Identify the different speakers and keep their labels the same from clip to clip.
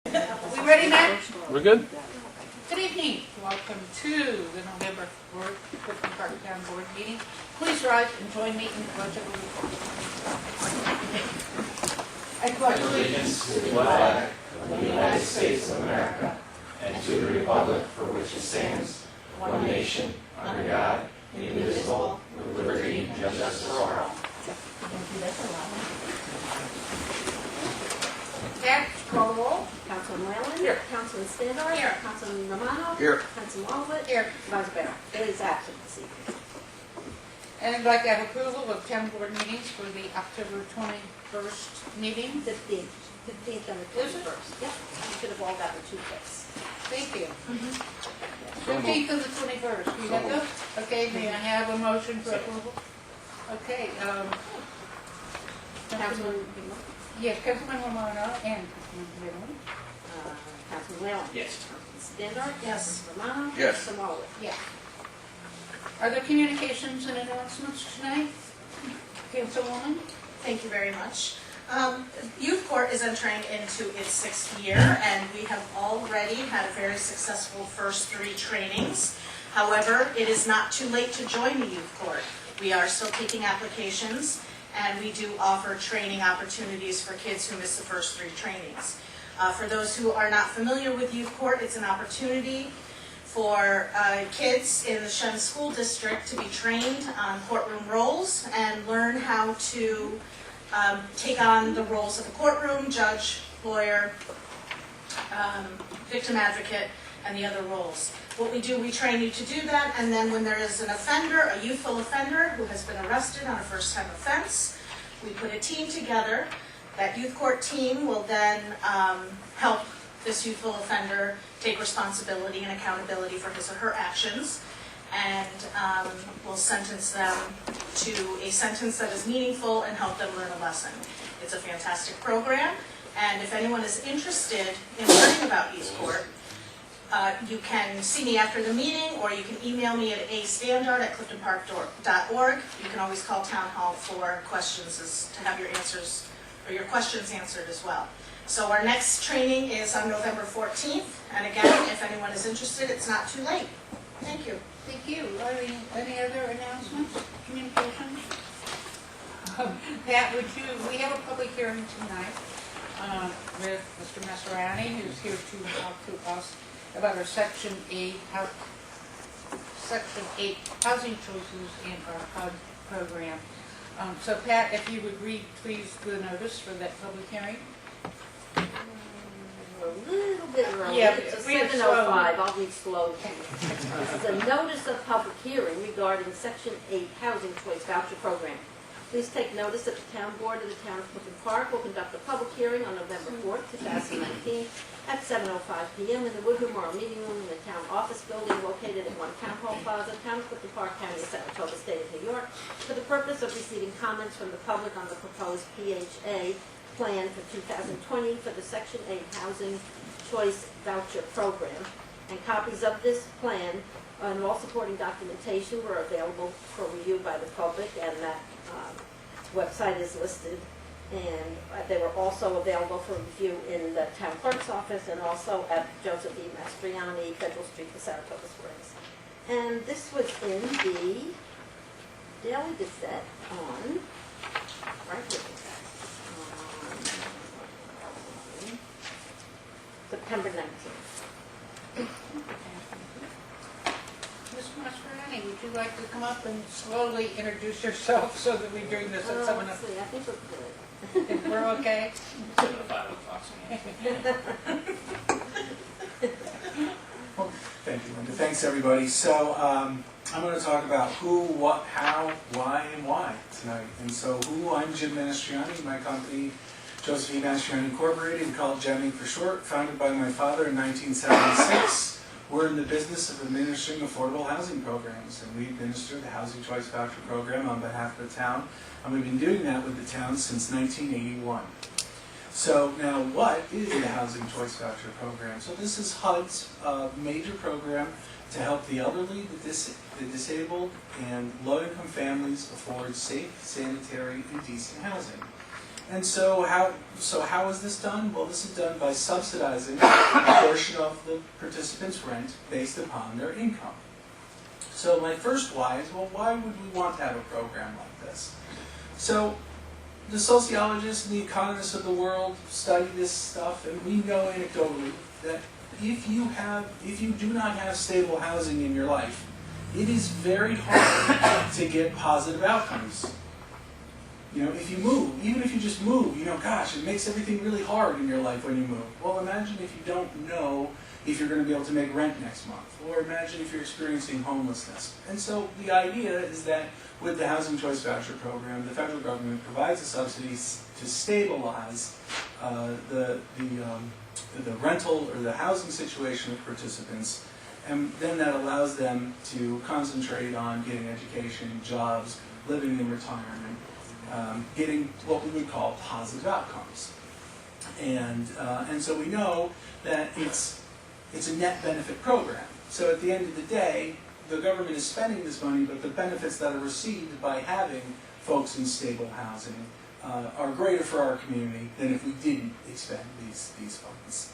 Speaker 1: We ready, Matt?
Speaker 2: We're good?
Speaker 1: Good evening. Welcome to the November 4th Clifton Park Town Board meeting. Please rise and join me in the pledge of allegiance. I pledge allegiance
Speaker 3: to the flag of the United States of America and to the republic for which it stands, one nation, under God, indivisible, with liberty and justice for all.
Speaker 1: Jack, call the roll.
Speaker 4: Councilman Whalen?
Speaker 1: Here.
Speaker 4: Councilman Standard?
Speaker 1: Here.
Speaker 4: Councilman Romano?
Speaker 2: Here.
Speaker 4: Councilman Olivet?
Speaker 1: Here.
Speaker 4: Vice Mayor. It is absent this evening.
Speaker 1: And I'd like to have approval of town board meetings for the October 21st meeting.
Speaker 4: 15th and the
Speaker 1: Is it?
Speaker 4: 21st. Yep, you should have all gotten 2 picks.
Speaker 1: Thank you. 15th and the 21st. You got those? Okay, may I have a motion for approval? Okay,
Speaker 4: Councilman,
Speaker 1: yes, Councilman Romano and Councilman Whalen.
Speaker 4: Councilman Whalen?
Speaker 3: Yes.
Speaker 4: Councilman Standard?
Speaker 1: Yes.
Speaker 4: Councilman Romano?
Speaker 2: Yes.
Speaker 4: Councilman Olivet?
Speaker 1: Yeah. Are there communications and announcements tonight? Councilwoman?
Speaker 5: Thank you very much. Youth Court is entering into its 6th year, and we have already had a very successful first 3 trainings. However, it is not too late to join the Youth Court. We are still taking applications, and we do offer training opportunities for kids who miss the first 3 trainings. For those who are not familiar with Youth Court, it's an opportunity for kids in the Shem School District to be trained on courtroom roles and learn how to take on the roles of a courtroom, judge, lawyer, victim advocate, and the other roles. What we do, we train you to do that, and then when there is an offender, a youthful offender who has been arrested on a first-time offense, we put a team together. That youth court team will then help this youthful offender take responsibility and accountability for his or her actions, and will sentence them to a sentence that is meaningful and help them learn a lesson. It's a fantastic program, and if anyone is interested in learning about Youth Court, you can see me after the meeting, or you can email me at astandard@cliftonpark.org. You can always call Town Hall for questions to have your answers or your questions answered as well. So our next training is on November 14th, and again, if anyone is interested, it's not too late. Thank you.
Speaker 1: Thank you. Any other announcements, communications? Pat, we have a public hearing tonight with Mr. Masserani, who's here to talk to us about our Section 8 housing choices in our HUD program. So Pat, if you would read, please, the notice for that public hearing.
Speaker 4: A little bit early.
Speaker 1: Yeah,
Speaker 4: It's a
Speaker 1: read it
Speaker 4: 7:05. I'll read slowly. This is a notice of public hearing regarding Section 8 Housing Choice Voucher Program. Please take notice that the Town Board of the Town of Clifton Park will conduct a public hearing on November 4th, 2019 at 7:05 p.m. in the Woodrow Morrow Meeting Room in the Town Office Building located at 1 Town Hall Plaza, Town of Clifton Park, County of Saratoga, State of New York, for the purpose of receiving comments from the public on the proposed PHA plan for 2020 for the Section 8 Housing Choice Voucher Program. And copies of this plan and all supporting documentation were available for review by the public, and that website is listed. And they were also available for review in the town clerk's office and also at Joseph E. Mastriani, Federal Street, Saratoga Springs. And this was in the Daily Gazette on, right here, September 19th.
Speaker 1: Ms. Masserani, would you like to come up and slowly introduce yourself so that we're doing this at 7
Speaker 4: Let's see, I think we're good.
Speaker 1: if we're okay?
Speaker 3: 7 to 5 o'clock.
Speaker 6: Thank you, Linda. Thanks, everybody. So I'm going to talk about who, what, how, why, and why tonight. And so I'm Jim Mastriani, my company, Joseph E. Mastriani Incorporated, we call it Jennings for short, founded by my father in 1976. We're in the business of administering affordable housing programs, and we administer the Housing Choice Voucher Program on behalf of the town, and we've been doing that with the town since 1981. So now, what is the Housing Choice Voucher Program? So this is HUD's major program to help the elderly, the disabled, and low-income families afford safe, sanitary, and decent housing. And so how is this done? Well, this is done by subsidizing a portion of the participants' rent based upon their income. So my first why is, well, why would we want to have a program like this? So the sociologists and the economists of the world study this stuff, and we know anecdotally that if you do not have stable housing in your life, it is very hard to get positive outcomes. If you move, even if you just move, gosh, it makes everything really hard in your life when you move. Well, imagine if you don't know if you're going to be able to make rent next month, or imagine if you're experiencing homelessness. And so the idea is that with the Housing Choice Voucher Program, the federal government provides a subsidy to stabilize the rental or the housing situation of participants, and then that allows them to concentrate on getting education, jobs, living in retirement, getting what we would call positive outcomes. And so we know that it's a net benefit program. So at the end of the day, the government is spending this money, but the benefits that are received by having folks in stable housing are greater for our community than if we didn't expend these funds.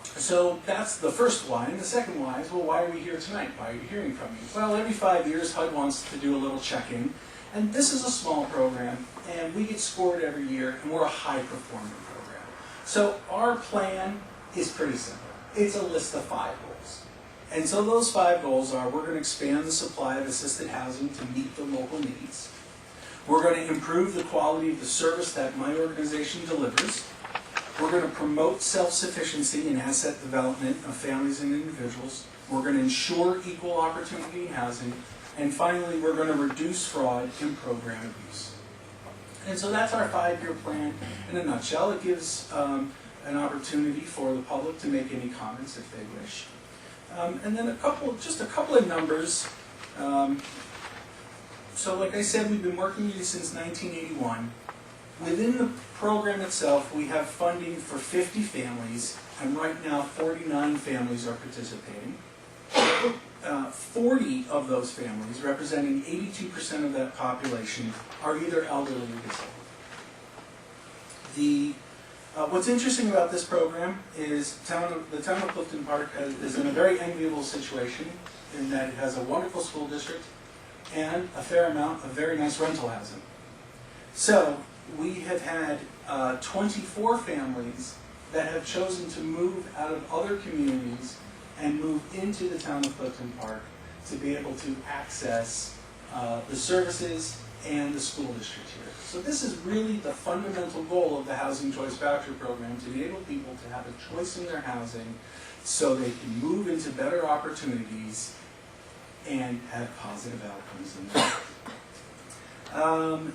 Speaker 6: So that's the first why. And the second why is, well, why are we here tonight? Why are you hearing from me? Well, every 5 years, HUD wants to do a little check-in. And this is a small program, and we get scored every year, and we're a high-performing program. So our plan is pretty simple. It's a list of 5 goals. And so those 5 goals are, we're going to expand the supply of assisted housing to meet the local needs. We're going to improve the quality of the service that my organization delivers. We're going to promote self-sufficiency and asset development of families and individuals. We're going to ensure equal opportunity in housing. And finally, we're going to reduce fraud and program abuse. And so that's our 5-year plan in a nutshell. It gives an opportunity for the public to make any comments if they wish. And then just a couple of numbers. So like I said, we've been working with you since 1981. Within the program itself, we have funding for 50 families, and right now 49 families are participating. 40 of those families, representing 82% of that population, are either elderly or disabled. What's interesting about this program is the town of Clifton Park is in a very enviable situation in that it has a wonderful school district and a fair amount of very nice rental housing. So we have had 24 families that have chosen to move out of other communities and move into the town of Clifton Park to be able to access the services and the school district here. So this is really the fundamental goal of the Housing Choice Voucher Program, to enable people to have a choice in their housing so they can move into better opportunities and have positive outcomes in their life.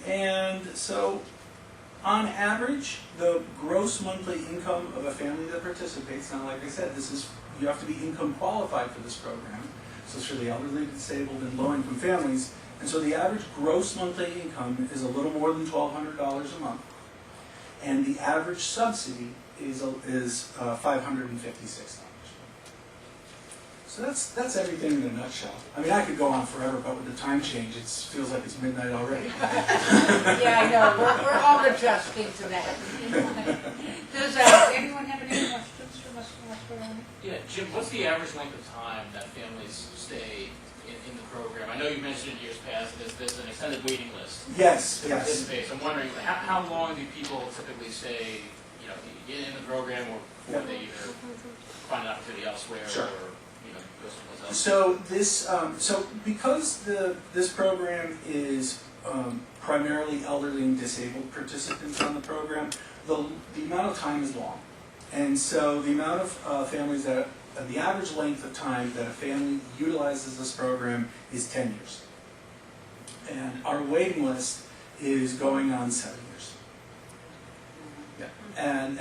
Speaker 6: And so on average, the gross monthly income of a family that participates, now like I said, you have to be income qualified for this program. So it's for the elderly, disabled, and low-income families. And so the average gross monthly income is a little more than $1,200 a month. And the average subsidy is $556. So that's everything in a nutshell. I mean, I could go on forever, but with the time change, it feels like it's midnight already.
Speaker 1: Yeah, I know, we're all adjusting to that. Does anyone have any questions for Mr. Mastroianni?
Speaker 3: Yeah, Jim, what's the average length of time that families stay in the program? I know you mentioned in years past there's an extended waiting list.
Speaker 6: Yes,
Speaker 3: to participate. So I'm wondering, how long do people typically stay, in the program, or before they either find an opportunity elsewhere,
Speaker 6: Sure.
Speaker 3: or go someplace else?
Speaker 6: So because this program is primarily elderly and disabled participants on the program, the amount of time is long. And so the amount of families the average length of time that a family utilizes this program is 10 years. And our waiting list is going on 7 years. Yeah. And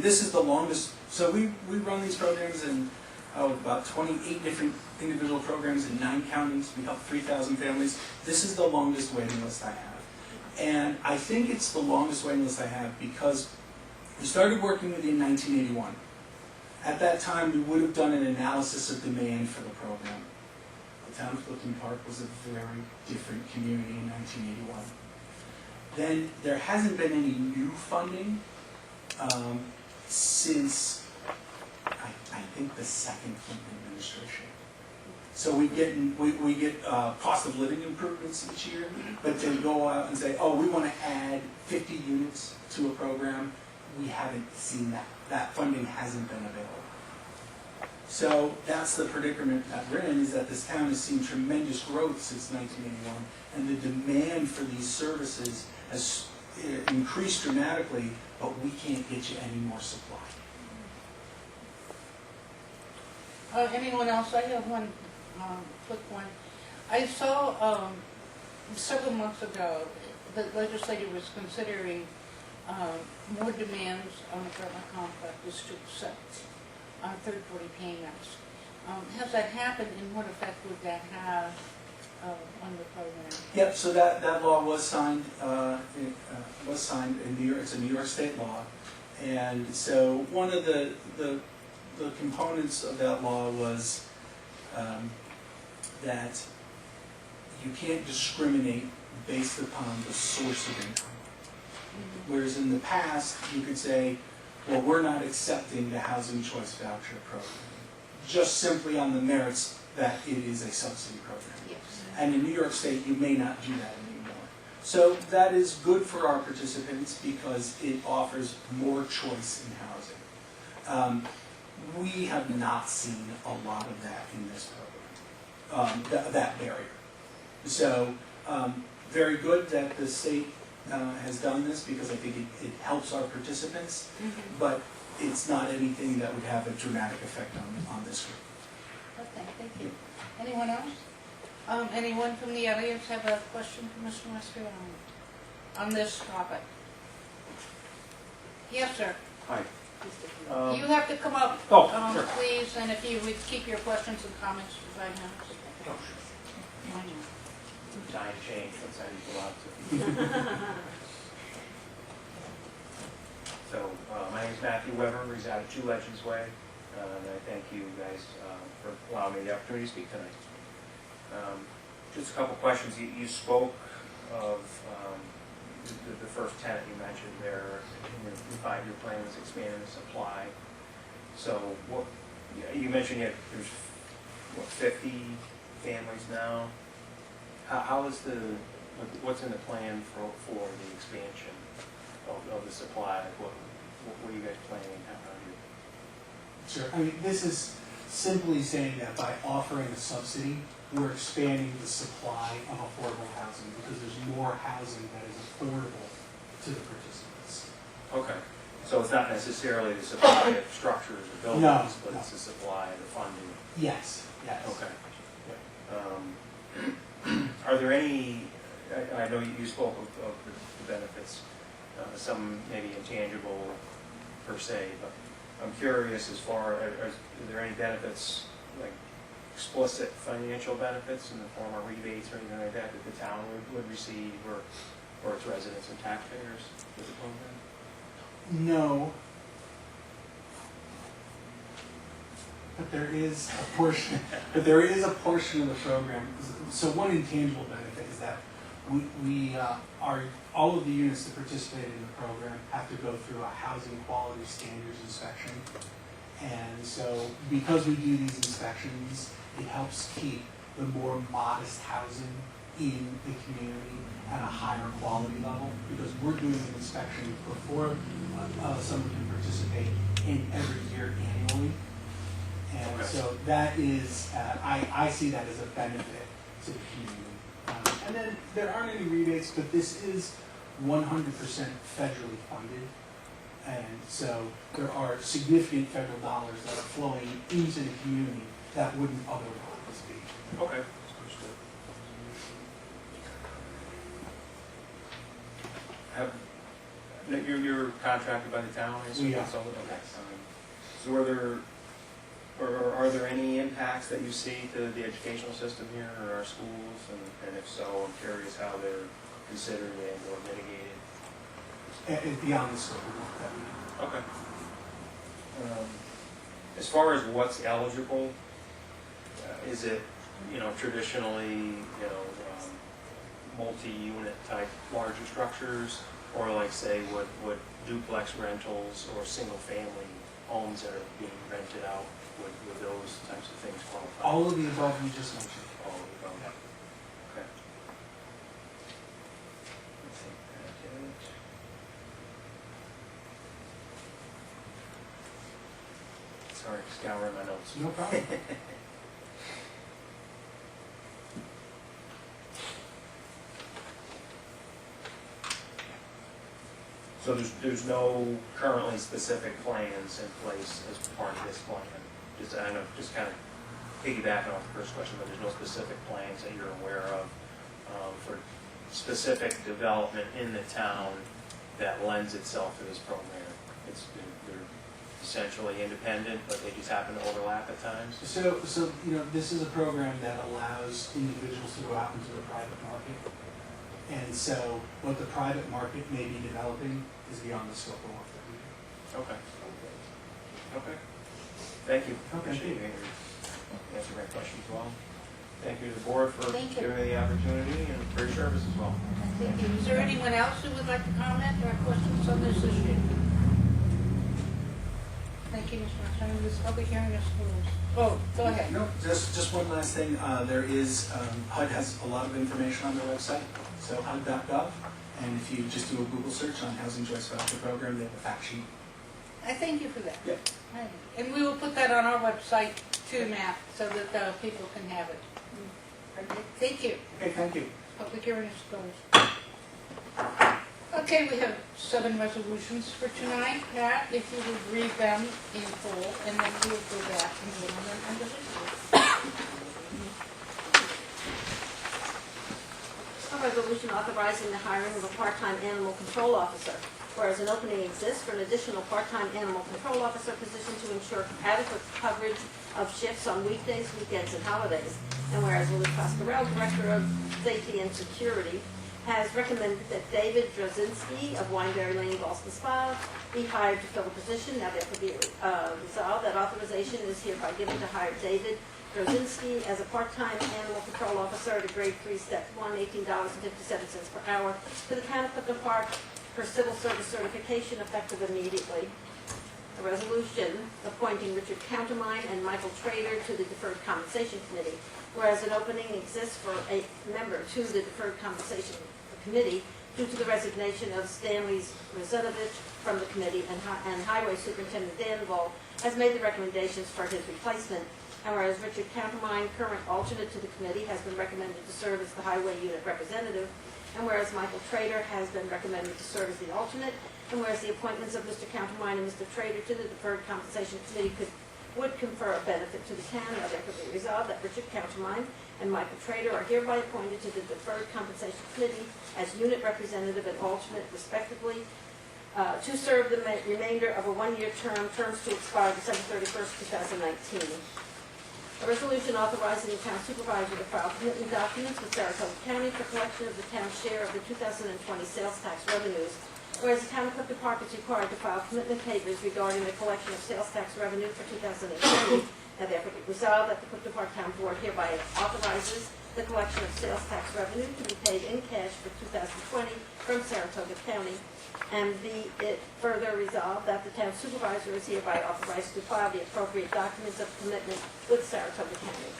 Speaker 6: this is the longest. So we run these programs in about 28 different individual programs in 9 counties. We help 3,000 families. This is the longest waiting list I have. And I think it's the longest waiting list I have because we started working with it in 1981. At that time, we would have done an analysis of demand for the program. The town of Clifton Park was a very different community in 1981. Then there hasn't been any new funding since, I think, the second Clinton administration. So we get cost of living improvements each year, but to go out and say, oh, we want to add 50 units to a program, we haven't seen that. That funding hasn't been available. So that's the predicament that we're in, is that this town has seen tremendous growth since 1981, and the demand for these services has increased dramatically, but we can't get you any more supply.
Speaker 1: Anyone else? I have one quick one. I saw several months ago the legislature was considering more demands on the government contractors to accept third-party payments. Has that happened, and what effect would that have on the program?
Speaker 6: Yep, so that law was signed, in New York. It's a New York State law. And so one of the components of that law was that you can't discriminate based upon the source of income. Whereas in the past, you could say, well, we're not accepting the Housing Choice Voucher program, just simply on the merits that it is a subsidy program.
Speaker 1: Yes.
Speaker 6: And in New York State, you may not do that anymore. So that is good for our participants because it offers more choice in housing. We have not seen a lot of that in this program, that barrier. So very good that the state has done this because I think it helps our participants, but it's not anything that would have a dramatic effect on this group.
Speaker 1: Okay, thank you. Anyone else? Anyone from the audience have a question for Mr. Mastriani on this topic? Yes, sir.
Speaker 3: Hi.
Speaker 1: You have to come up,
Speaker 3: sure.
Speaker 1: please, and if you would keep your questions and comments to 5 minutes.
Speaker 3: Oh, sure. Time change since I used to go out to. So, my name is Matthew Weber, reside at 2 Legends Way, and I thank you guys for allowing me the opportunity to speak tonight. Just a couple questions. You spoke of the first tenant you mentioned there in your 5-year plan was expanding the supply. So, what you mentioned there's 50 families now. How is what's in the plan for the expansion of the supply? What are you guys planning? How do you?
Speaker 2: Sure. I mean, this is simply saying that by offering a subsidy, we're expanding the supply of affordable housing because there's more housing that is affordable to the participants.
Speaker 3: Okay. So it's not necessarily the supply of structures or buildings,
Speaker 2: No,
Speaker 3: but
Speaker 2: no.
Speaker 3: it's the supply of the funding.
Speaker 2: Yes, yes.
Speaker 3: Okay. Are there any, I know you spoke of the benefits, some maybe intangible per se, but I'm curious as far as, are there any benefits, like explicit financial benefits in the form of rebates or anything like that that the town would receive or its residents and taxpayers with the program?
Speaker 2: No. But there is a portion. But there is a portion of the program. So one intangible benefit is that we are all of the units that participate in the program have to go through a housing quality standards inspection, and so because we do these inspections, it helps keep the more modest housing in the community at a higher quality level because we're doing an inspection before someone can participate in every year annually. And
Speaker 3: Okay.
Speaker 2: so that is, I see that as a benefit to the community. And then there aren't any rebates, but this is 100% federally funded. And so there are significant federal dollars that are flowing into the community that wouldn't otherwise be.
Speaker 3: Okay. You're contracted by the town? I assume?
Speaker 2: We are.
Speaker 3: Okay. So are there any impacts that you see to the educational system here or our schools? And if so, I'm curious how they're considered and or mitigated.
Speaker 2: And beyond the scope of work that we do.
Speaker 3: Okay. As far as what's eligible, is it, traditionally, multi-unit type larger structures, or like say would duplex rentals or single-family homes that are being rented out, would those types of things qualify?
Speaker 2: All of the above you just mentioned.
Speaker 3: All of them. Okay. I think that's it. Sorry, scouring my notes.
Speaker 2: No problem.
Speaker 3: So there's no currently specific plans in place as part of this plan? Just, I know, just kind of piggybacking off the first question, but there's no specific plans that you're aware of for specific development in the town that lends itself to this program? They're essentially independent, but they just happen to overlap at times?
Speaker 2: So, you know, this is a program that allows individuals to go out into the private market. And so what the private market may be developing is beyond the scope of work that we do.
Speaker 3: Okay. Okay. Thank you.
Speaker 2: Okay,
Speaker 3: Appreciate
Speaker 2: thank
Speaker 3: you answering my questions as well. Thank you to the board for
Speaker 4: Thank you.
Speaker 3: giving me the opportunity and for your service as well.
Speaker 1: Thank you. Is there anyone else who would like to comment or have questions on this issue? Thank you, Mr. Martin. This public hearing is closed. Oh, go ahead.
Speaker 6: No, just one last thing. There is, HUD has a lot of information on their website, so HUD.gov. And if you just do a Google search on Housing Choice Voucher Program, they have a fact sheet.
Speaker 1: I thank you for that.
Speaker 6: Yep.
Speaker 1: And we will put that on our website too, Matt, so that people can have it. Thank you.
Speaker 6: Okay, thank you.
Speaker 1: Public hearing is closed. Okay, we have 7 resolutions for tonight. Pat, if you would read them in full, and then we'll go back and vote on them individually.
Speaker 4: A resolution authorizing the hiring of a part-time animal control officer. Whereas an opening exists for an additional part-time animal control officer position to ensure adequate coverage of shifts on weekdays, weekends, and holidays. And whereas Willie Coscarell, Director of Safety and Security, has recommended that David Drozinski of Wineberry Lane, Boston Spa, be hired to fill the position. Now therefore be resolved that authorization is hereby given to hire David Drozinski as a part-time animal control officer at a grade 3, step 1, $18.57 per hour to the town of Clifton Park for civil service certification effective immediately. A resolution appointing Richard Countermine and Michael Trader to the Deferred Compensation Committee. Whereas an opening exists for a member to the Deferred Compensation Committee due to the resignation of Stanley Razunovich from the committee, and Highway Superintendent Dan Vall has made the recommendations for his replacement. And whereas Richard Countermine, current alternate to the committee, has been recommended to serve as the Highway Unit Representative, and whereas Michael Trader has been recommended to serve as the alternate, and whereas the appointments of Mr. Countermine and Mr. Trader to the Deferred Compensation Committee would confer a benefit to the town, now therefore be resolved that Richard Countermine and Michael Trader are hereby appointed to the Deferred Compensation Committee as unit representative and alternate respectively, to serve the remainder of a 1-year terms to expire December 31st, 2019. A resolution authorizing the town supervisor to file commitment documents with Saratoga County for collection of the town's share of the 2020 sales tax revenues. Whereas the town of Clifton Park is required to file commitment papers regarding the collection of sales tax revenue for 2020. Now therefore be resolved that the Clifton Park Town Board hereby authorizes the collection of sales tax revenue to be paid in cash for 2020 from Saratoga County. And be it further resolved that the town supervisor is hereby authorized to file the appropriate documents of commitment with Saratoga County.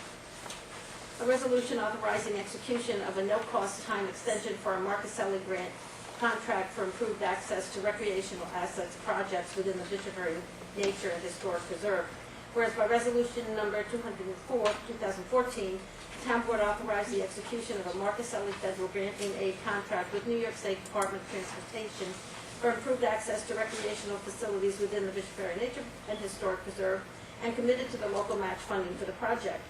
Speaker 4: A resolution authorizing execution of a no-cost time extension for a Marcaselli grant contract for improved access to recreational assets projects within the Bishopbury Nature and Historic Preserve. Whereas by resolution number 204, 2014, the town board authorized the execution of a Marcaselli federal granting aid contract with New York State Department of Transportation for improved access to recreational facilities within the Bishopbury Nature and Historic Preserve, and committed to the local match funding for the project.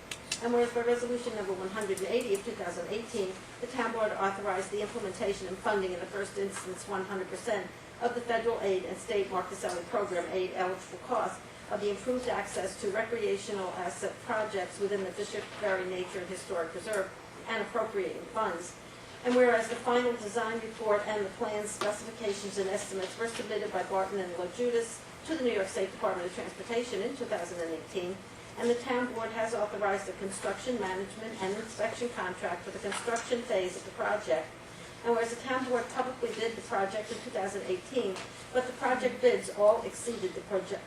Speaker 4: And whereas by resolution number 180 of 2018, the town board authorized the implementation and funding in the first instance 100% of the federal aid and state Marcaselli program aid eligible costs of the improved access to recreational asset projects within the Bishopbury Nature and Historic Preserve, and appropriating funds. And whereas the final design report and the plans, specifications, and estimates were submitted by Barton and LaJudas to the New York State Department of Transportation in 2018, and the town board has authorized the construction management and inspection contract for the construction phase of the project. And whereas the town board publicly bid the project in 2018, but the project bids all exceeded the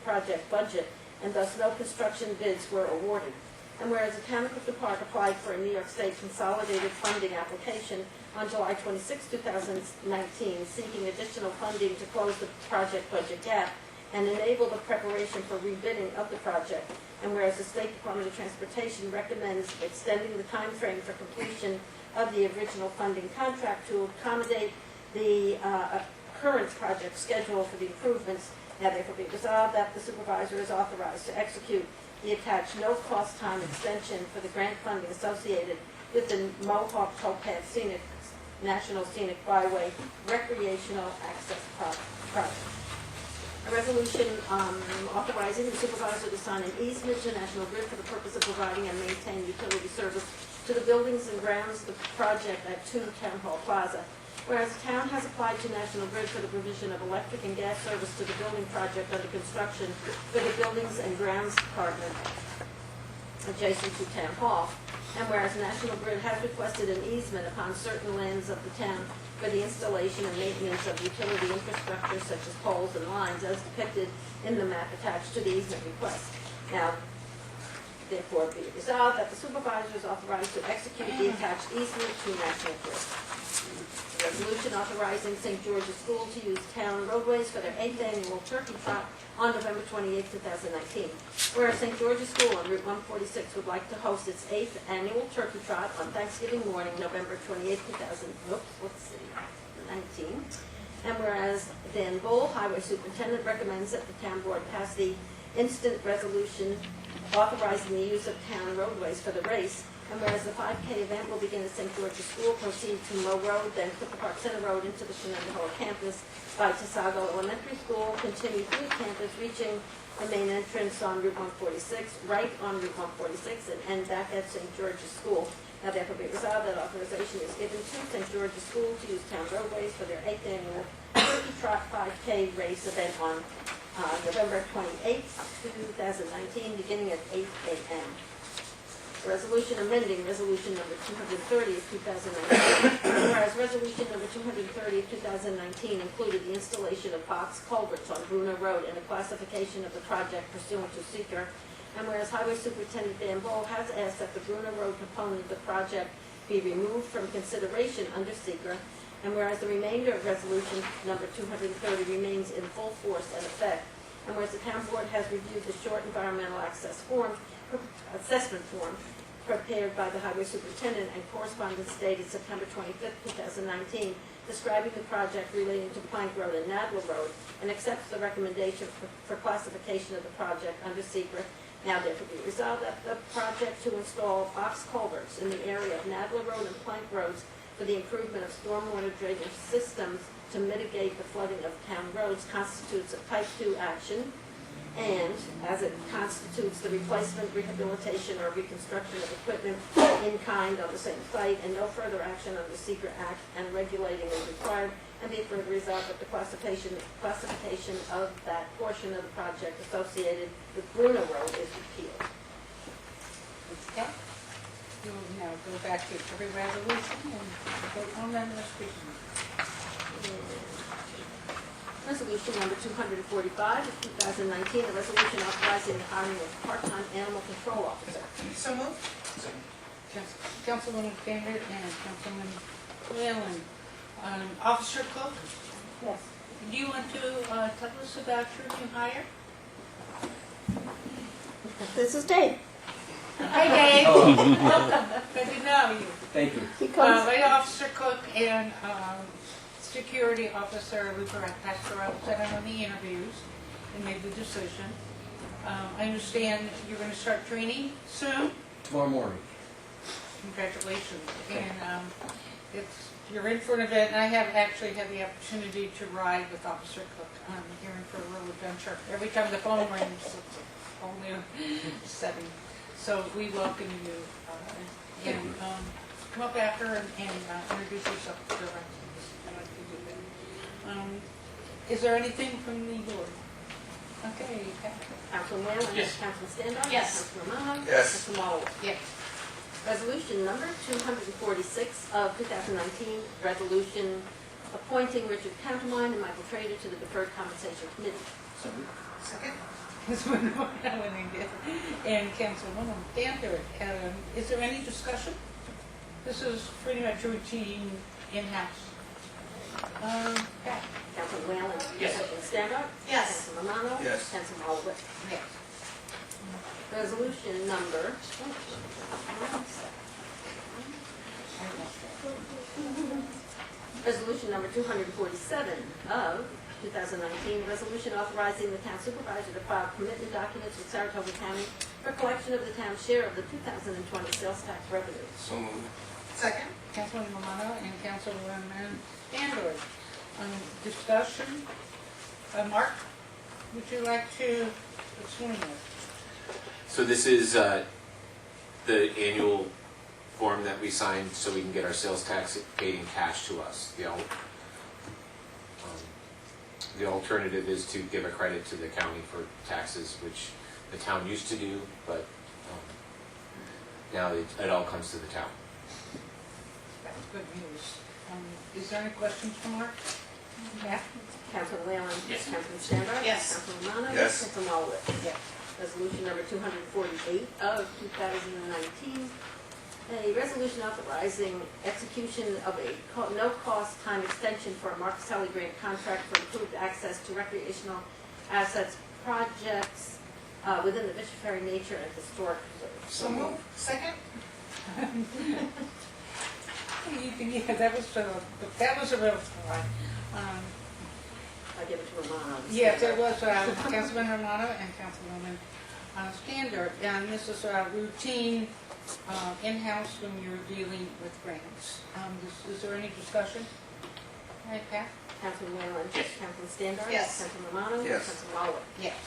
Speaker 4: project budget, and thus no construction bids were awarded. And whereas the town of Clifton Park applied for a New York State Consolidated Funding application on July 26, 2019, seeking additional funding to close the project budget gap and enable the preparation for rebidding of the project. And whereas the State Department of Transportation recommends extending the time frame for completion of the original funding contract to accommodate the current project schedule for the improvements, now therefore be resolved that the supervisor is authorized to execute the attached no-cost time extension for the grant funding associated with the Mohawk Towpath Scenic National Scenic Byway Recreational Access Project. A resolution authorizing the supervisor to sign an easement to National Grid for the purpose of providing and maintaining utility service to the buildings and grounds of the project at 2 Town Hall Plaza. Whereas the town has applied to National Grid for the provision of electric and gas service to the building project under construction for the Buildings and Grounds Department adjacent to Town Hall. And whereas National Grid has requested an easement upon certain lands of the town for the installation and maintenance of utility infrastructure such as poles and lines as depicted in the map attached to the easement request. Now, therefore be it resolved that the supervisor is authorized to execute the attached easement to National Grid. A resolution authorizing St. George's School to use town roadways for their 8th annual turkey trot on November 28, 2019. Whereas St. George's School on Route 146 would like to host its 8th annual turkey trot on Thanksgiving morning, November 28, 2019. And whereas Dan Bull, Highway Superintendent, recommends that the town board pass the instant resolution authorizing the use of town roadways for the race. And whereas the 5K event will begin at St. George's School, proceed to Mow Road, then Clifton Park Center Road into the Shenandoah campus by Tasago Elementary School, continue through the campus, reaching the main entrance on Route 146, right on Route 146, and end back at St. George's School. Now therefore be resolved that authorization is given to St. George's School to use town roadways for their 8th annual Turkey Trot 5K race event on November 28, 2019, beginning at 8 a.m. Resolution amending Resolution number 230 of 2019. Whereas Resolution number 230 of 2019 included the installation of box culverts on Bruno Road and the classification of the project pursuant to seeker. And whereas Highway Superintendent Dan Bull has asked that the Bruno Road component of the project be removed from consideration under seeker. And whereas the remainder of Resolution number 230 remains in full force and effect. And whereas the town board has reviewed the short environmental assessment form prepared by the Highway Superintendent and correspondence dated September 25, 2019, describing the project relating to Plank Road and Nadler Road, and accepts the recommendation for classification of the project under secret. Now therefore be resolved that the project to install box culverts in the area of Nadler Road and Plank Roads for the improvement of stormwater drainage systems to mitigate the flooding of town roads constitutes a Type 2 action, and as it constitutes the replacement, rehabilitation, or reconstruction of equipment in kind on the same site, and no further action under Secret Act and regulating is required, and be it further resolved that the classification of that portion of the project associated with Bruno Road is repealed.
Speaker 1: Okay. We will now go back to every resolution and vote on them as written.
Speaker 4: Resolution number 245 of 2019, a resolution authorizing the hiring of a part-time animal control officer.
Speaker 5: So moved.
Speaker 1: Councilwoman Bennett and Councilman Whalen. Officer Cook,
Speaker 4: Yes.
Speaker 1: do you want to tell us about your new hire?
Speaker 4: This is Dave.
Speaker 1: Hi, Dave. Welcome. Good to know you.
Speaker 3: Thank you.
Speaker 4: He comes.
Speaker 1: Right, Officer Cook and security officer, we passed around, sat on the interviews and made the decision. I understand you're going to start training soon.
Speaker 7: Tomorrow morning.
Speaker 1: Congratulations. And you're in for an event, and I have actually had the opportunity to ride with Officer Cook. You're in for a real adventure. Every time the phone rings, it's a whole new setting. So we welcome you. And come up after and introduce yourself to the rest. I'd like to do that. Is there anything from the board? Okay, Pat.
Speaker 4: Councilman Whalen?
Speaker 1: Yes.
Speaker 4: Councilman Standar?
Speaker 5: Yes.
Speaker 4: Councilman Romano?
Speaker 6: Yes.
Speaker 4: Councilman Marlowe?
Speaker 1: Yes.
Speaker 4: Resolution number 246 of 2019, resolution appointing Richard Countermine and Michael Trader to the Deferred Compensation Committee.
Speaker 5: Second?
Speaker 1: Councilman Marlowe and Councilwoman Danforth. Is there any discussion? This is pretty much routine in-house. Pat?
Speaker 4: Councilman Whalen?
Speaker 3: Yes.
Speaker 4: Councilman Standar?
Speaker 5: Yes.
Speaker 4: Councilman Romano?
Speaker 6: Yes.
Speaker 4: Councilman Marlowe?
Speaker 1: Yes.
Speaker 4: Resolution number, resolution number 247 of 2019, resolution authorizing the town supervisor to file commitment documents with Saratoga County for collection of the town's share of the 2020 sales tax revenue.
Speaker 6: So moved.
Speaker 5: Second?
Speaker 1: Councilman Romano and Councilwoman Danforth. Discussion. Mark, would you like to explain this?
Speaker 7: So this is the annual form that we signed so we can get our sales tax paid in cash to us. The alternative is to give a credit to the county for taxes, which the town used to do, but now it all comes to the town.
Speaker 1: That's good news. Is there any questions for Mark? Yeah?
Speaker 4: Councilman Whalen?
Speaker 3: Yes.
Speaker 4: Councilman Standar?
Speaker 5: Yes.
Speaker 4: Councilman Romano?
Speaker 6: Yes.
Speaker 4: Councilman Marlowe?
Speaker 1: Yes.
Speaker 4: Resolution number 248 of 2019, a resolution authorizing execution of a no-cost time extension for a Marcus Tully grant contract for improved access to recreational assets projects within the Bishop Ferry Nature and Historic Preserve.
Speaker 5: So moved. Second?
Speaker 1: Yeah, that was a real fun.
Speaker 4: I give it to Romano.
Speaker 1: Yes, it was Councilman Romano and Councilwoman Standard. And this is routine in-house when you're dealing with grants. Is there any discussion? All right, Pat?
Speaker 4: Councilman Whalen?
Speaker 3: Yes.
Speaker 4: Councilman Standar?
Speaker 5: Yes.
Speaker 4: Councilman Romano?
Speaker 6: Yes.
Speaker 4: Councilman Marlowe?
Speaker 1: Yes.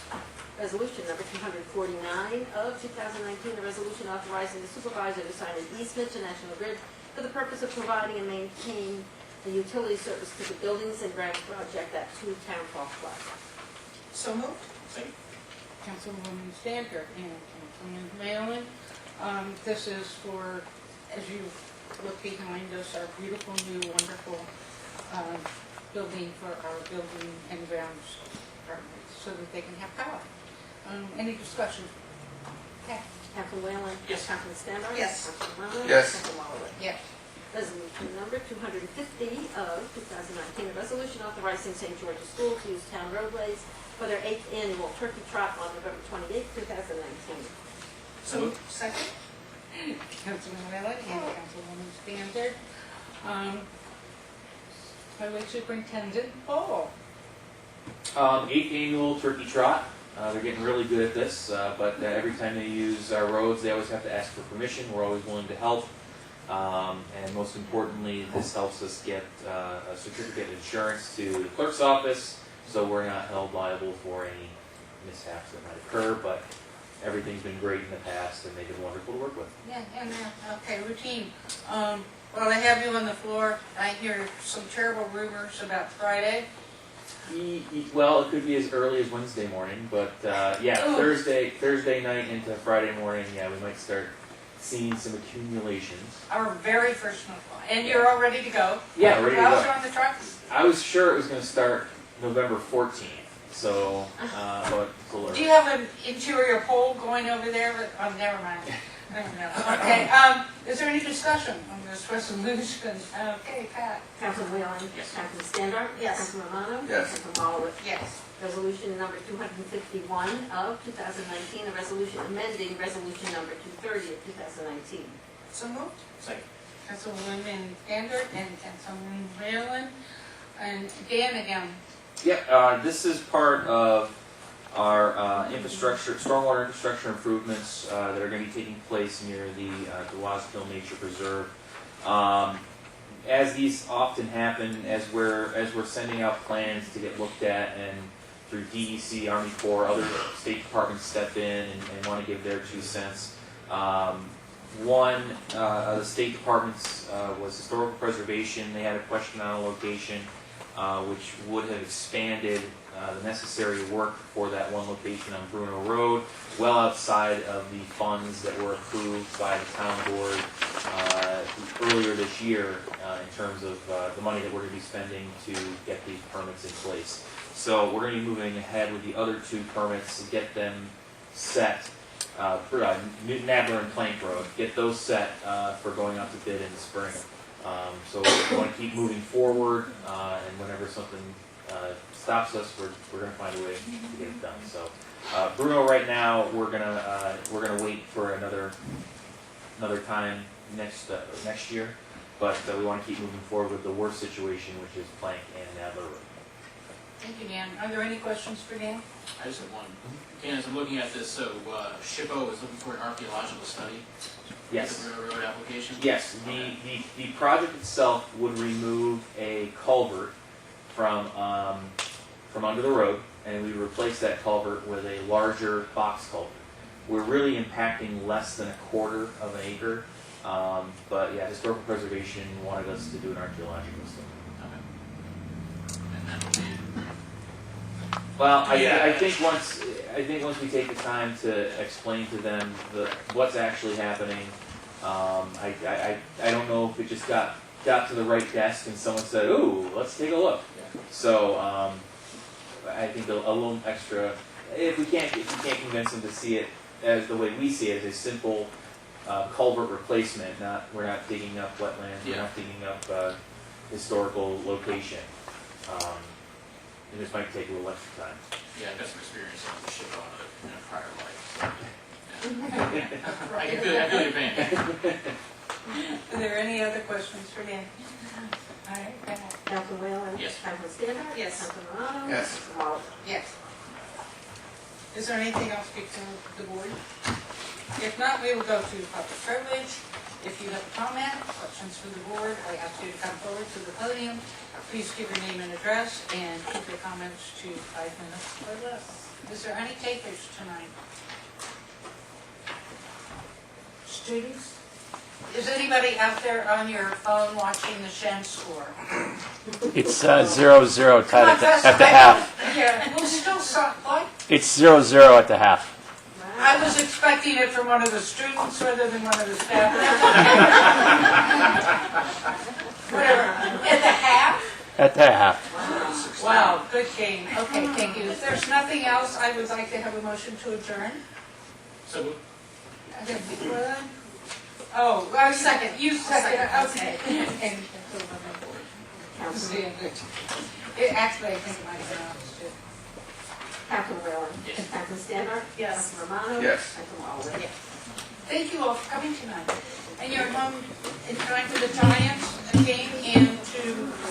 Speaker 4: Resolution number 249 of 2019, a resolution authorizing the supervisor to sign an easement to National Grid for the purpose of providing and maintaining the utility service to the buildings and grounds project at 2 Town Hall Plaza.
Speaker 5: So moved.
Speaker 3: Second.
Speaker 1: Councilwoman Standard and Councilman Whalen. This is for, as you look behind us, our beautiful new wonderful building for our building and grounds department so that they can have power. Any discussion? Okay.
Speaker 4: Councilman Whalen?
Speaker 3: Yes.
Speaker 4: Councilman Standar?
Speaker 5: Yes.
Speaker 4: Councilman Romano?
Speaker 6: Yes.
Speaker 4: Councilman Marlowe?
Speaker 1: Yes.
Speaker 4: Resolution number 250 of 2019, a resolution authorizing St. George's School to use town roadways for their 8th annual turkey trot on November 28, 2019.
Speaker 5: So moved. Second?
Speaker 1: Councilman Whalen and Councilwoman Standard. Highway Superintendent Paul.
Speaker 8: 8th annual turkey trot. They're getting really good at this, but every time they use our roads, they always have to ask for permission. We're always willing to help. And most importantly, this helps us get a certificate of insurance to the clerk's office, so we're not held liable for any mishaps that might occur, but everything's been great in the past, and they've been wonderful to work with.
Speaker 1: Yeah, and okay, routine. While I have you on the floor, I hear some terrible rumors about Friday.
Speaker 8: Well, it could be as early as Wednesday morning, but yeah,
Speaker 1: Ooh.
Speaker 8: Thursday night into Friday morning, yeah, we might start seeing some accumulations.
Speaker 1: Our very first snowfall. And you're all ready to go?
Speaker 8: Yeah, ready to
Speaker 1: Plows
Speaker 8: go.
Speaker 1: are on the truck?
Speaker 8: I was sure it was going to start November 14th, so but it's a little
Speaker 1: Do you
Speaker 8: early.
Speaker 1: have an interior pole going over there? Oh, never mind. Never know. Okay, is there any discussion on this resolution? Okay, Pat?
Speaker 4: Councilman Whalen?
Speaker 3: Yes.
Speaker 4: Councilman Standar?
Speaker 5: Yes.
Speaker 4: Councilman Romano?
Speaker 6: Yes.
Speaker 4: Councilman Marlowe?
Speaker 1: Yes.
Speaker 4: Resolution number 251 of 2019, a resolution amending resolution number 230 of 2019.
Speaker 5: So moved.
Speaker 3: Second.
Speaker 1: Councilwoman Standard and Councilwoman Whalen. And Dan again.
Speaker 8: Yep, this is part of our infrastructure, stormwater infrastructure improvements that are going to be taking place near the Dewazeville Nature Preserve. As these often happen, as we're sending out plans to get looked at, and through DEC, Army Corps, other state departments step in and want to give their 2 cents. One of the state departments was historical preservation. They had a question on a location. which would have expanded the necessary work for that one location on Bruno Road, well outside of the funds that were approved by the town board earlier this year in terms of the money that we're going to be spending to get these permits in place. So we're going to be moving ahead with the other two permits and get them set for Nadler and Plank Road, get those set for going out to bid in the spring. So we want to keep moving forward, and whenever something stops us, we're going to find a way to get it done. So Bruno, right now we're gonna wait for another time next year, but we want to keep moving forward with the worst situation, which is Plank and Nadler Road.
Speaker 1: Thank you, Dan. Are there any questions for Dan?
Speaker 9: I just have one. Dan, as I'm looking at this, so SHPO is looking for an archaeological study?
Speaker 8: Yes.
Speaker 9: For the road application?
Speaker 8: Yes, the project itself would remove a culvert from under the road, and we replace that culvert with a larger box culvert. We're really impacting less than a quarter of an acre, but yeah, Historical Preservation wanted us to do an archaeological study.
Speaker 9: Okay. And that will be,
Speaker 8: Well, I think once we take the time to explain to them what's actually happening, I don't know if it just got to the right desk and someone said, "Ooh, let's take a look."
Speaker 9: yeah.
Speaker 8: So I think a little extra. If you can't convince them to see it as the way we see it, as a simple culvert replacement. We're not digging up wetlands. We're
Speaker 9: Yeah.
Speaker 8: not digging up historical location. It just might take a little extra time.
Speaker 9: Yeah, I've got some experience on the SHPO in a prior life. So, yeah. I feel your pain.
Speaker 1: Are there any other questions for Dan? All right, go ahead.
Speaker 4: Councilman Whalen?
Speaker 9: Yes.
Speaker 4: Councilman Standard?
Speaker 1: Yes.
Speaker 4: Councilman Morano?
Speaker 6: Yes.
Speaker 4: Councilman Wallace?
Speaker 1: Yes. Is there anything else to speak to the board? If not, we will go to public privilege. If you have a comment, questions for the board, I ask you to come forward to the podium. Please give your name and address and keep your comments to 5 minutes or less. Is there any takers tonight? Students? Is anybody out there on your phone watching the Shen score?
Speaker 10: It's 0-0 tied at the half.
Speaker 1: Yeah, we'll still suck, what?
Speaker 10: It's 0-0 at the half.
Speaker 1: I was expecting it from one of the students rather than one of the staff. Whatever. At the half?
Speaker 10: At the half.
Speaker 1: Wow, good game. Okay, thank you. If there's nothing else, I would like to have a motion to adjourn.
Speaker 9: So,
Speaker 1: Oh, well, second. You second.
Speaker 5: I'll
Speaker 1: Okay.
Speaker 5: second.
Speaker 4: Councilman
Speaker 1: Actually, I think it might have been honest too.
Speaker 4: Councilman Whalen?
Speaker 9: Yes.
Speaker 4: Councilman Standard?
Speaker 5: Yes.
Speaker 4: Councilman Romano?
Speaker 6: Yes.
Speaker 4: Councilman Wallace?
Speaker 1: Thank you all for coming tonight. And you're home in time for the Giants game and to